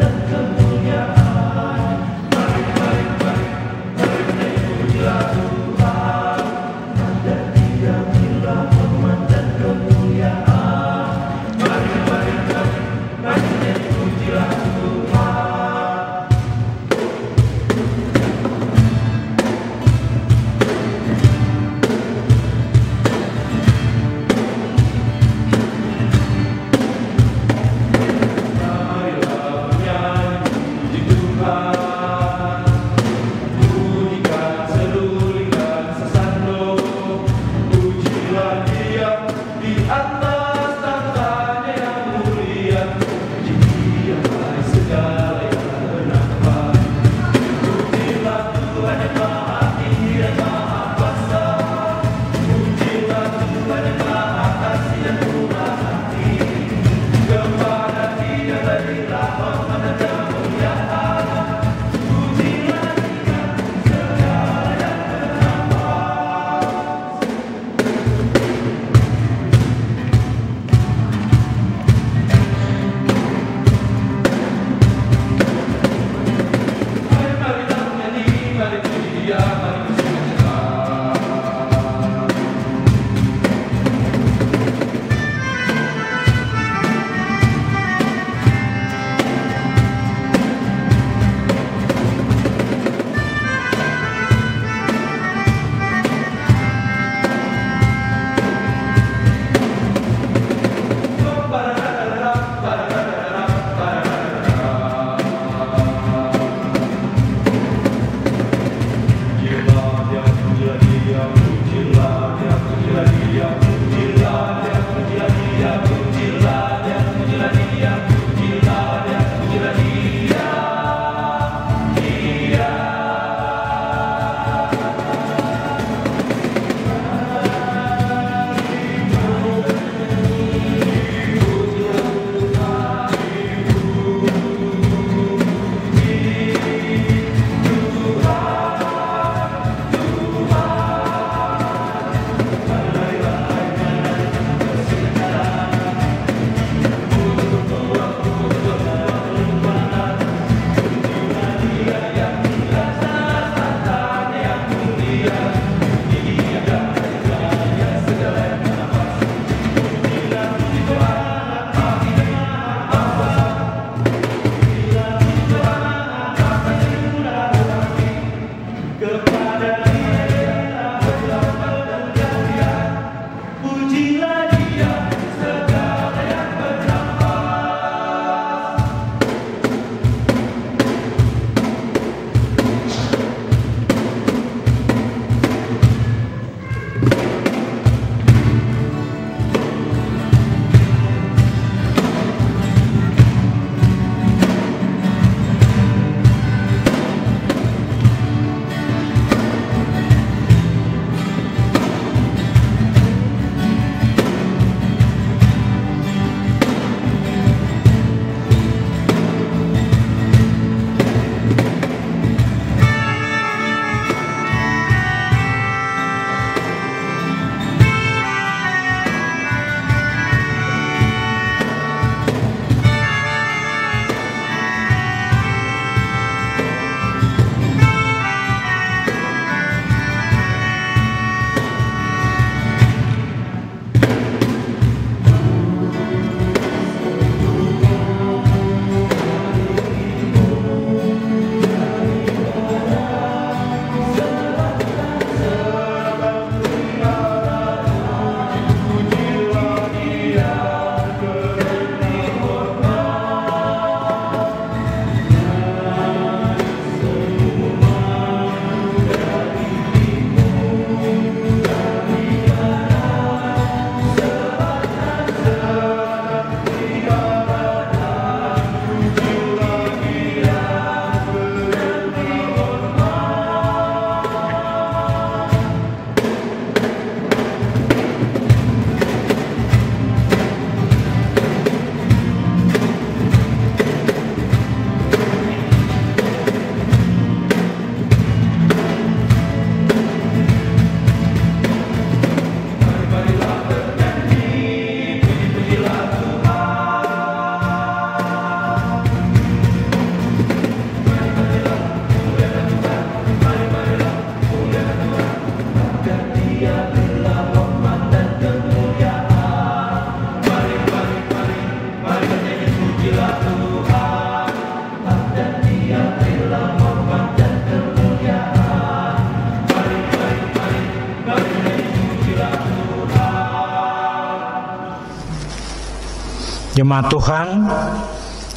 Jemaat Tuhan,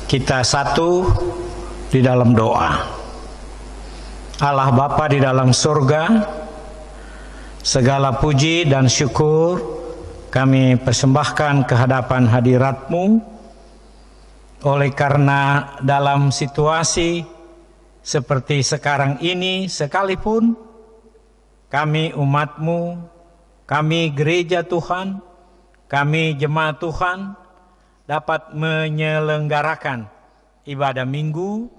kita satu di dalam doa. Allah Bapa di dalam surga, segala puji dan syukur kami persembahkan ke hadapan hadirat-Mu, oleh karena dalam situasi seperti sekarang ini sekalipun kami umat-Mu, kami gereja Tuhan, kami jemaat Tuhan dapat menyelenggarakan ibadah minggu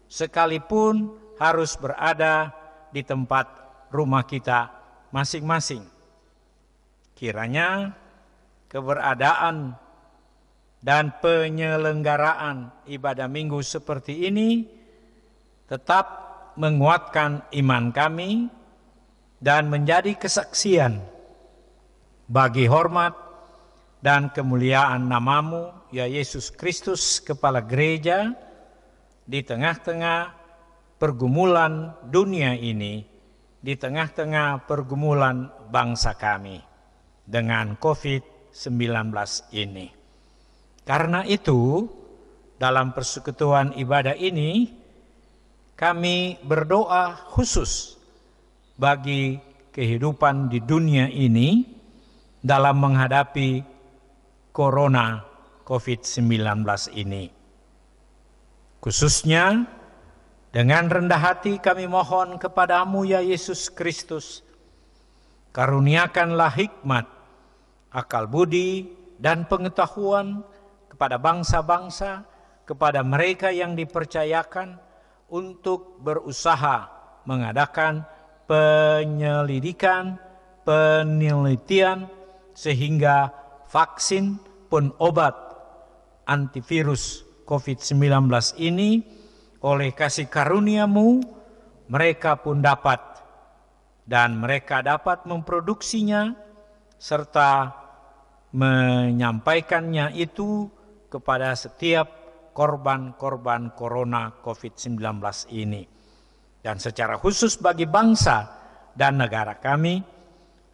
sekalipun harus berada di tempat rumah kita masing-masing. Kiranya keberadaan dan penyelenggaraan ibadah minggu seperti ini tetap menguatkan iman kami dan menjadi kesaksian bagi hormat dan kemuliaan nama-Mu, ya Yesus Kristus, Kepala Gereja, di tengah-tengah pergumulan dunia ini, di tengah-tengah pergumulan bangsa kami dengan COVID-19 ini. Karena itu, dalam persekutuan ibadah ini, kami berdoa khusus bagi kehidupan di dunia ini dalam menghadapi Corona COVID-19 ini. Khususnya dengan rendah hati kami mohon kepada-Mu, ya Yesus Kristus, karuniakanlah hikmat, akal budi, dan pengetahuan kepada bangsa-bangsa, kepada mereka yang dipercayakan untuk berusaha mengadakan penyelidikan, penelitian, sehingga vaksin pun obat antivirus COVID-19 ini oleh kasih karunia-Mu mereka pun dapat, dan mereka dapat memproduksinya serta menyampaikannya itu kepada setiap korban-korban corona COVID-19 ini. Dan secara khusus bagi bangsa dan negara kami,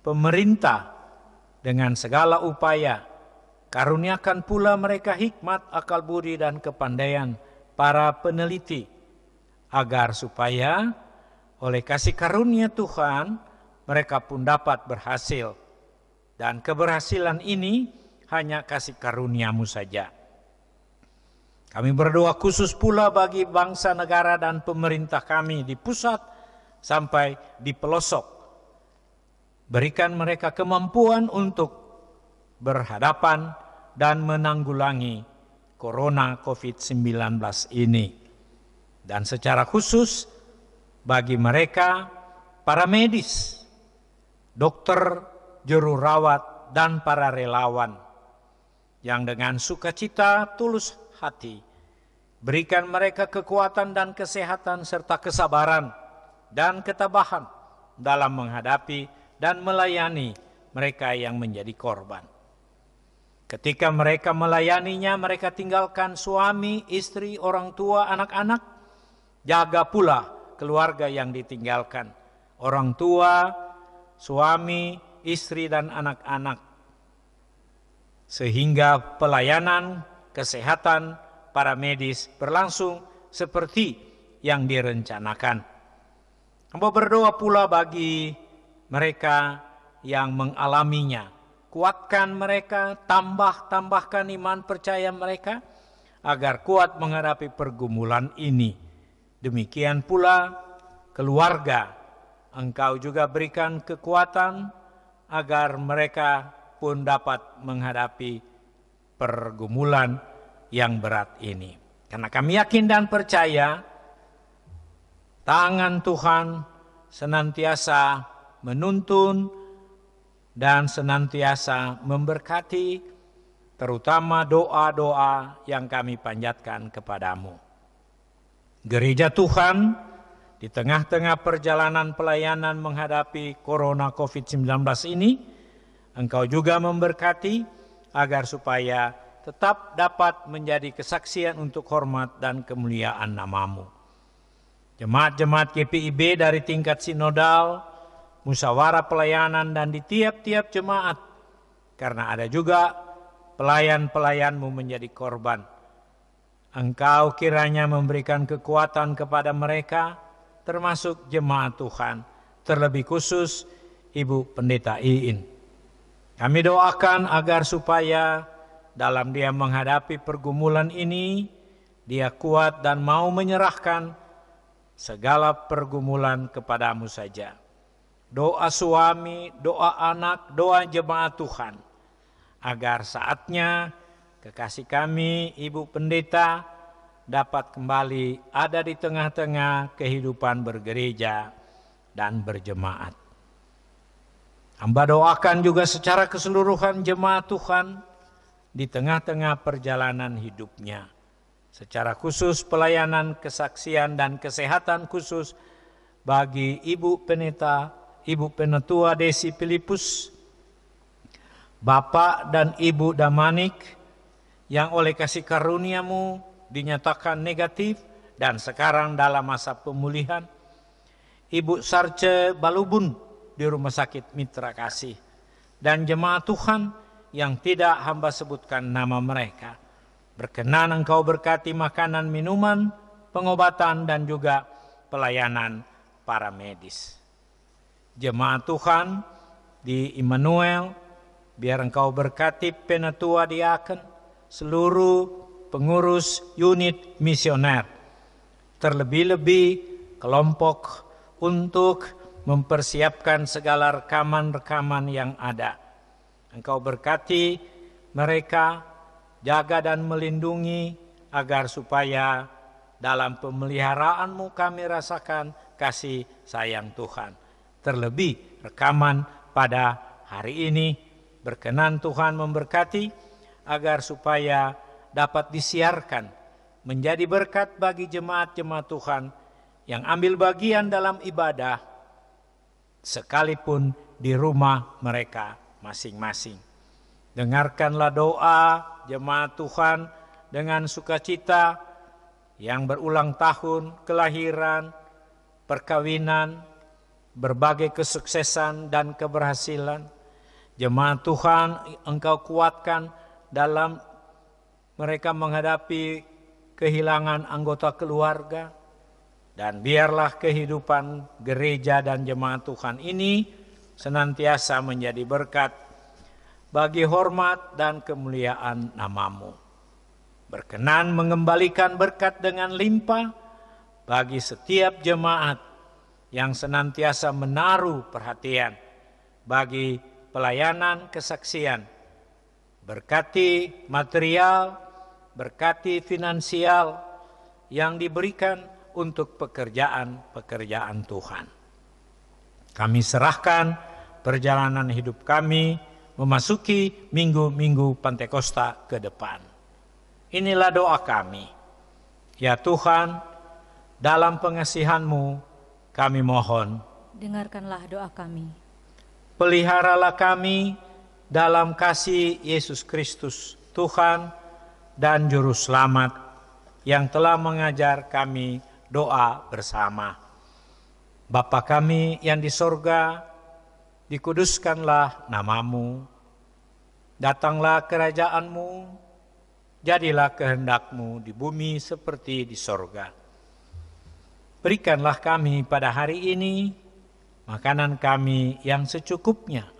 pemerintah dengan segala upaya, karuniakan pula mereka hikmat, akal budi, dan kepandaian para peneliti, agar supaya oleh kasih karunia Tuhan, mereka pun dapat berhasil. Dan keberhasilan ini hanya kasih karunia-Mu saja. Kami berdoa khusus pula bagi bangsa, negara, dan pemerintah kami di pusat sampai di pelosok. Berikan mereka kemampuan untuk berhadapan dan menanggulangi Corona COVID-19 ini. Dan secara khusus bagi mereka, para medis, dokter, juru rawat, dan para relawan yang dengan sukacita tulus hati berikan mereka kekuatan dan kesehatan serta kesabaran dan ketabahan dalam menghadapi dan melayani mereka yang menjadi korban. Ketika mereka melayaninya, mereka tinggalkan suami, istri, orang tua, anak-anak. Jaga pula keluarga yang ditinggalkan. Orang tua, suami, istri, dan anak-anak. Sehingga pelayanan kesehatan para medis berlangsung seperti yang direncanakan. Hamba berdoa pula bagi mereka yang mengalaminya. Kuatkan mereka, tambahkan iman percaya mereka agar kuat menghadapi pergumulan ini. Demikian pula keluarga, Engkau juga berikan kekuatan agar mereka pun dapat menghadapi pergumulan yang berat ini. Karena kami yakin dan percaya tangan Tuhan senantiasa menuntun dan senantiasa memberkati, terutama doa-doa yang kami panjatkan kepadamu. Gereja Tuhan di tengah-tengah perjalanan pelayanan menghadapi Corona COVID-19 ini, Engkau juga memberkati agar supaya tetap dapat menjadi kesaksian untuk hormat dan kemuliaan nama-Mu. Jemaat-jemaat GPIB dari tingkat sinodal, musyawarah pelayanan, dan di tiap-tiap jemaat, karena ada juga pelayan-pelayan-Mu menjadi korban. Engkau kiranya memberikan kekuatan kepada mereka, termasuk jemaat Tuhan, terlebih khusus Ibu Pendeta Iin. Kami doakan agar supaya dalam dia menghadapi pergumulan ini, dia kuat dan mau menyerahkan segala pergumulan kepadamu saja. Doa suami, doa anak, doa jemaat Tuhan, agar saatnya kekasih kami, Ibu Pendeta, dapat kembali ada di tengah-tengah kehidupan bergereja dan berjemaat. Hamba doakan juga secara keseluruhan jemaat Tuhan di tengah-tengah perjalanan hidupnya. Secara khusus pelayanan, kesaksian, dan kesehatan khusus bagi Ibu Pendeta, Ibu Penatua Desi Filipus, Bapak dan Ibu Damanik, yang oleh kasih karunia-Mu dinyatakan negatif dan sekarang dalam masa pemulihan. Ibu Sarce Balubun di Rumah Sakit Mitra Kasih, dan jemaat Tuhan yang tidak hamba sebutkan nama mereka. Berkenan Engkau berkati makanan, minuman, pengobatan, dan juga pelayanan para medis. Jemaat Tuhan di Immanuel, biar Engkau berkati penatua diaken, seluruh pengurus unit misioner, terlebih-lebih kelompok untuk mempersiapkan segala rekaman-rekaman yang ada. Engkau berkati mereka, jaga dan melindungi agar supaya dalam pemeliharaanmu kami rasakan kasih sayang Tuhan. Terlebih rekaman pada hari ini, berkenan Tuhan memberkati agar supaya dapat disiarkan menjadi berkat bagi jemaat-jemaat Tuhan yang ambil bagian dalam ibadah sekalipun di rumah mereka masing-masing. Dengarkanlah doa jemaat Tuhan dengan sukacita yang berulang tahun, kelahiran, perkawinan, berbagai kesuksesan dan keberhasilan. Jemaat Tuhan Engkau kuatkan dalam mereka menghadapi kehilangan anggota keluarga. Dan biarlah kehidupan gereja dan jemaat Tuhan ini senantiasa menjadi berkat bagi hormat dan kemuliaan nama-Mu. Berkenan mengembalikan berkat dengan limpah bagi setiap jemaat yang senantiasa menaruh perhatian bagi pelayanan kesaksian. Berkati material, berkati finansial yang diberikan untuk pekerjaan-pekerjaan Tuhan. Kami serahkan perjalanan hidup kami memasuki minggu-minggu Pantekosta ke depan. Inilah doa kami. Ya Tuhan, dalam pengasihan-Mu kami mohon, dengarkanlah doa kami. Peliharalah kami dalam kasih Yesus Kristus, Tuhan dan Juru Selamat, yang telah mengajar kami doa bersama. Bapa kami yang di sorga, dikuduskanlah nama-Mu, datanglah kerajaan-Mu, jadilah kehendak-Mu di bumi seperti di sorga. Berikanlah kami pada hari ini makanan kami yang secukupnya,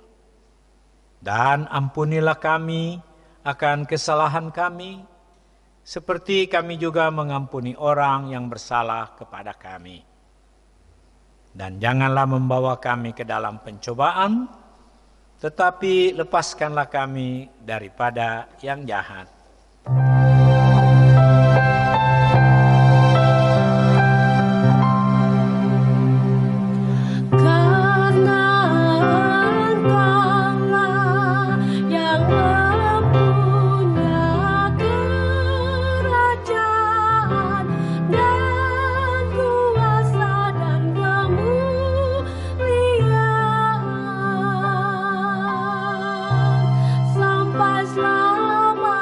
dan ampunilah kami akan kesalahan kami, seperti kami juga mengampuni orang yang bersalah kepada kami. Dan janganlah membawa kami ke dalam pencobaan, tetapi lepaskanlah kami daripada yang jahat. Sampai selama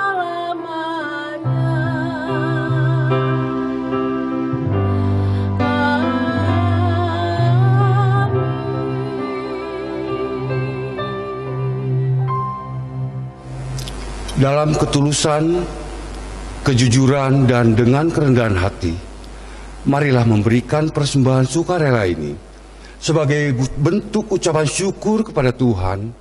Dalam ketulusan, kejujuran, dan dengan kerendahan hati, marilah memberikan persembahan sukarela ini sebagai bentuk ucapan syukur kepada Tuhan,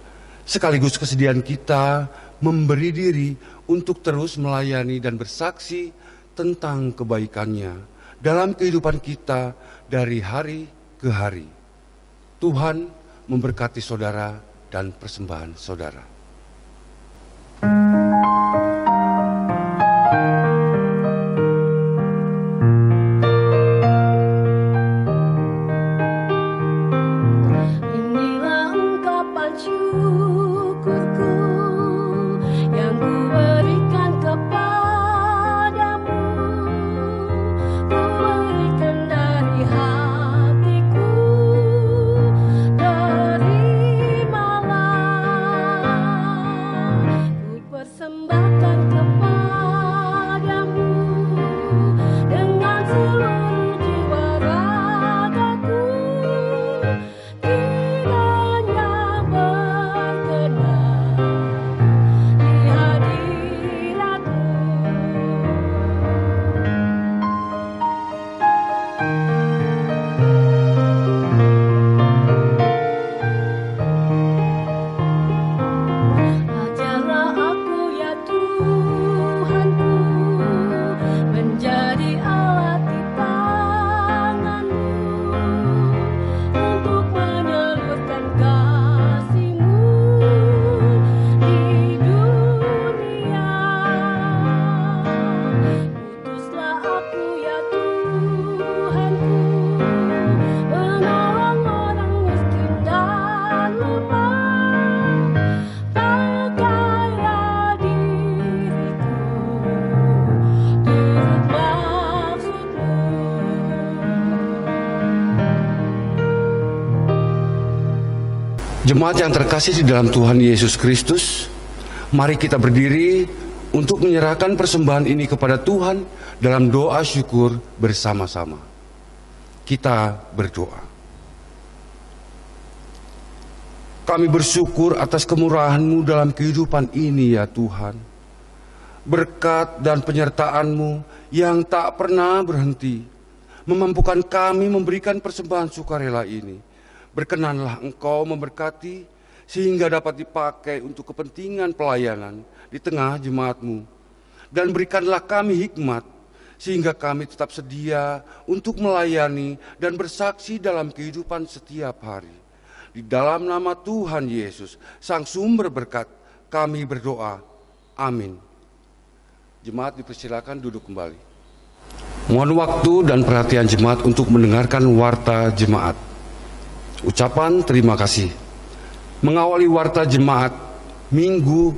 sekaligus kesediaan kita memberi diri untuk terus melayani dan bersaksi tentang kebaikannya dalam kehidupan kita dari hari ke hari. Tuhan memberkati saudara dan persembahan saudara. Inilah ungkapan syukurku yang ku berikan kepadamu. Ku berikan dari hatiku, terimalah. Ku persembahkan kepadamu dengan seluruh jiwa ragaku. Kiranya berkenan di hadirat-Mu. Ajarlah aku ya Tuhanku menjadi alat di tangan-Mu untuk menyalurkan kasih-Mu di dunia. Utuslah aku ya Tuhanku menolong orang miskin dan lemah. Pakailah diriku turut maksud-Mu. Jemaat yang terkasih di dalam Tuhan Yesus Kristus, mari kita berdiri untuk menyerahkan persembahan ini kepada Tuhan dalam doa syukur bersama-sama. Kita berdoa. Kami bersyukur atas kemurahan-Mu dalam kehidupan ini ya Tuhan. Berkat dan penyertaan-Mu yang tak pernah berhenti memampukan kami memberikan persembahan sukarela ini. Berkenanlah Engkau memberkati sehingga dapat dipakai untuk kepentingan pelayanan di tengah jemaat-Mu. Dan berikanlah kami hikmat sehingga kami tetap sedia untuk melayani dan bersaksi dalam kehidupan setiap hari. Di dalam nama Tuhan Yesus, Sang Sumber Berkat, kami berdoa. Amin. Jemaat dipersilakan duduk kembali. Mohon waktu dan perhatian jemaat untuk mendengarkan warta jemaat. Ucapan terima kasih. Mengawali warta jemaat Minggu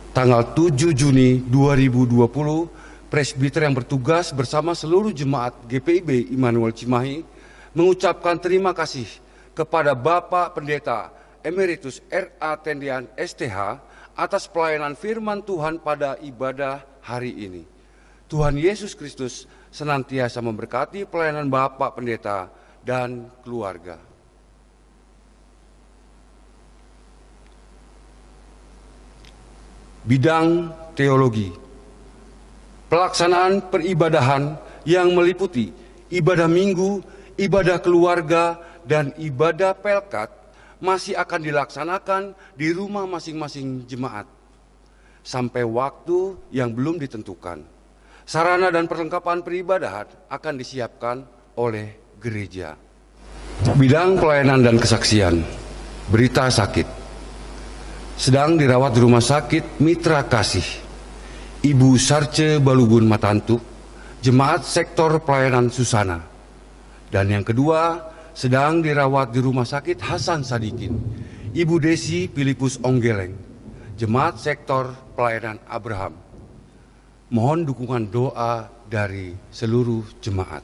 tanggal 7 Juni 2020, presbiter yang bertugas bersama seluruh jemaat GPIB Immanuel Cimahi mengucapkan terima kasih kepada Bapak Pendeta Emeritus R.A. Tendian STH atas pelayanan firman Tuhan pada ibadah hari ini. Tuhan Yesus Kristus senantiasa memberkati pelayanan Bapak Pendeta dan keluarga. Bidang teologi. Pelaksanaan peribadahan yang meliputi ibadah minggu, ibadah keluarga, dan ibadah pelkat masih akan dilaksanakan di rumah masing-masing jemaat sampai waktu yang belum ditentukan. Sarana dan perlengkapan peribadahan akan disiapkan oleh gereja. Bidang pelayanan dan kesaksian. Berita sakit. Sedang dirawat di rumah sakit Mitra Kasih Ibu Sarce Balugun Matantu, jemaat sektor pelayanan Susana. Dan yang kedua, sedang dirawat di rumah sakit Hasan Sadikin Ibu Desi Filipus Onggeleng, jemaat sektor pelayanan Abraham. Mohon dukungan doa dari seluruh jemaat.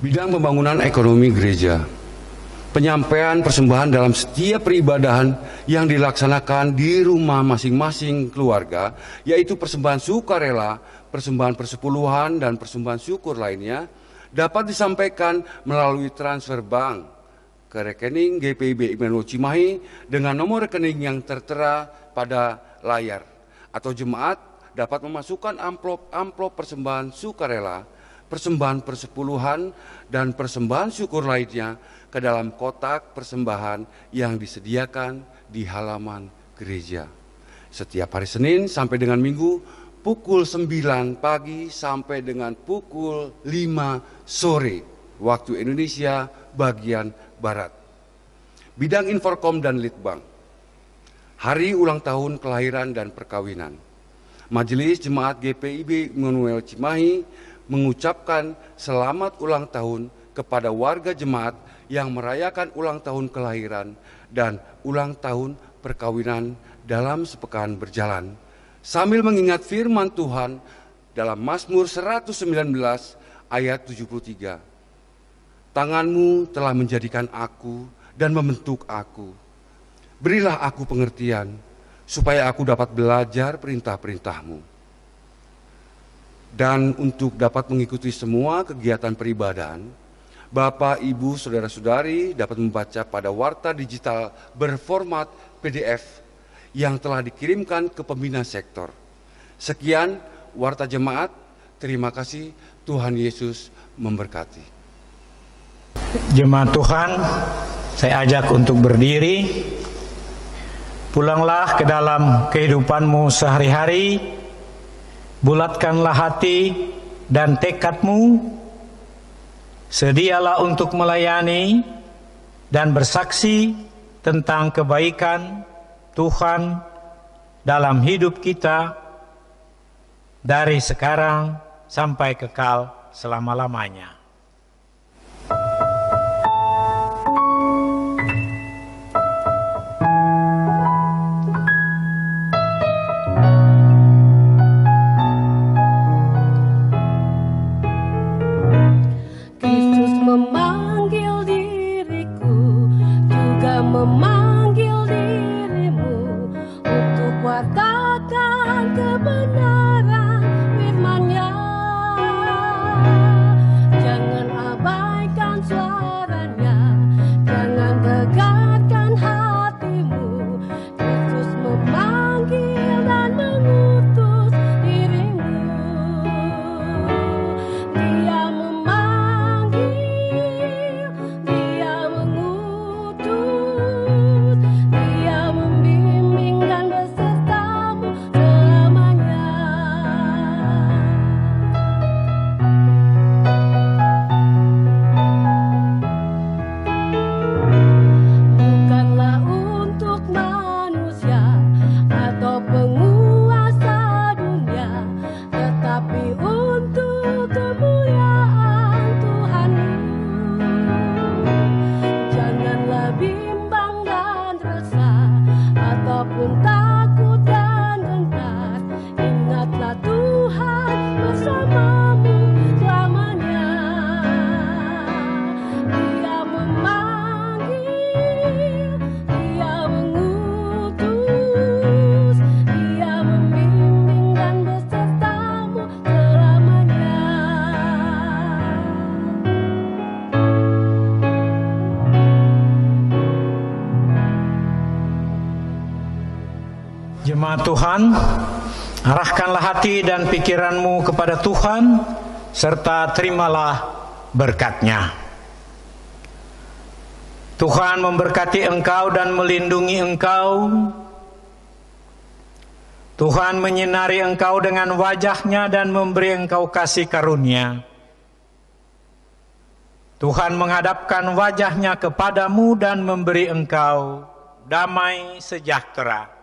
Bidang pembangunan ekonomi gereja. Penyampaian persembahan dalam setiap peribadahan yang dilaksanakan di rumah masing-masing keluarga, yaitu persembahan sukarela, persembahan persepuluhan, dan persembahan syukur lainnya, dapat disampaikan melalui transfer bank ke rekening GPIB Immanuel Cimahi dengan nomor rekening yang tertera pada layar atau jemaat dapat memasukkan amplop persembahan sukarela, persembahan persepuluhan, dan persembahan syukur lainnya ke dalam kotak persembahan yang disediakan di halaman gereja. Setiap hari Senin sampai dengan Minggu, pukul 9 pagi sampai dengan pukul 5 sore, waktu Indonesia bagian Barat. Bidang Inforkom dan Litbang. Hari ulang tahun kelahiran dan perkawinan. Majelis Jemaat GPIB Immanuel Cimahi mengucapkan selamat ulang tahun kepada warga jemaat yang merayakan ulang tahun kelahiran dan ulang tahun perkawinan dalam sepekan berjalan, sambil mengingat firman Tuhan dalam Mazmur 119 ayat 73. Tanganmu telah menjadikan aku dan membentuk aku. Berilah aku pengertian, supaya aku dapat belajar perintah-perintahmu. Dan untuk dapat mengikuti semua kegiatan peribadahan, Bapak, Ibu, Saudara-saudari dapat membaca pada warta digital berformat PDF yang telah dikirimkan ke pembina sektor. Sekian warta jemaat, terima kasih, Tuhan Yesus memberkati. Jemaat Tuhan, saya ajak untuk berdiri. Pulanglah ke dalam kehidupanmu sehari-hari, bulatkanlah hati dan tekadmu, sedialah untuk melayani dan bersaksi tentang kebaikan Tuhan dalam hidup kita dari sekarang sampai kekal selama-lamanya. Jemaat Tuhan, arahkanlah hati dan pikiranmu kepada Tuhan, serta terimalah berkat-Nya. Tuhan memberkati engkau dan melindungi engkau. Tuhan menyinari engkau dengan wajah-Nya dan memberi engkau kasih karunia. Tuhan menghadapkan wajah-Nya kepadamu dan memberi engkau damai sejahtera.